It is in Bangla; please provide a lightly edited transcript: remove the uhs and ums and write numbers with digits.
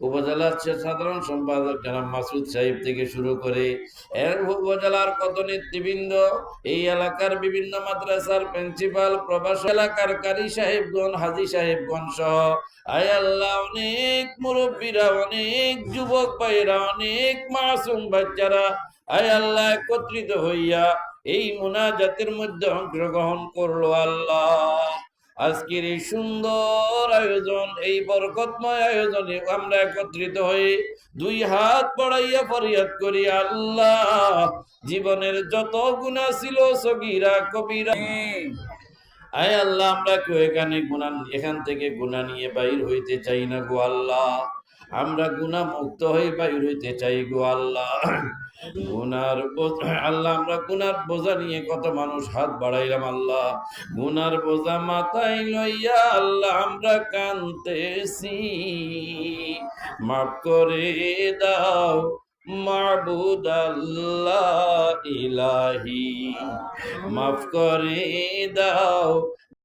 উপজেলার সাধারণ সম্পাদক জনাব মাসুদ সাহেব থেকে শুরু করে এর উপজেলার কত নেতৃবৃন্দ, এই এলাকার বিভিন্ন মাদ্রাসার প্রিন্সিপাল, প্রভাষক, এলাকার কারি সাহেবগণ, হাজী সাহেবগণ সহ আয় আল্লাহ অনেক মুরব্বীরা, অনেক যুবক ভাইরা, অনেক মাসুম বাচ্চারা আয় আল্লাহ একত্রিত হইয়া এই মুনাজাতের মধ্যে অংশগ্রহণ করলো। আল্লাহ, আজকের এই সুন্দর আয়োজন, এই বরকতময় আয়োজনে আমরা একত্রিত হয়ে দুই হাত বাড়াইয়া ফরিয়াদ করি, আল্লাহ জীবনের যত গুনাহ ছিল সগীরা কবিরা, আয় আল্লাহ আমরা কেউ এখান থেকে গুনাহ নিয়ে বাইর হইতে চাই না গো আল্লাহ। আমরা গুনাহ মুক্ত হয়ে বাইর হইতে চাই গো আল্লাহ। আল্লাহ আমরা গুনার বোঝা নিয়ে কত মানুষ হাত বাড়াইলাম আল্লাহ, গুনার বোঝা মাথায় লইয়া আল্লাহ আমরা কাঁদতেছি, মাফ করে দাও মাবুদ আল্লাহ ইলাহি, মাফ করে দাও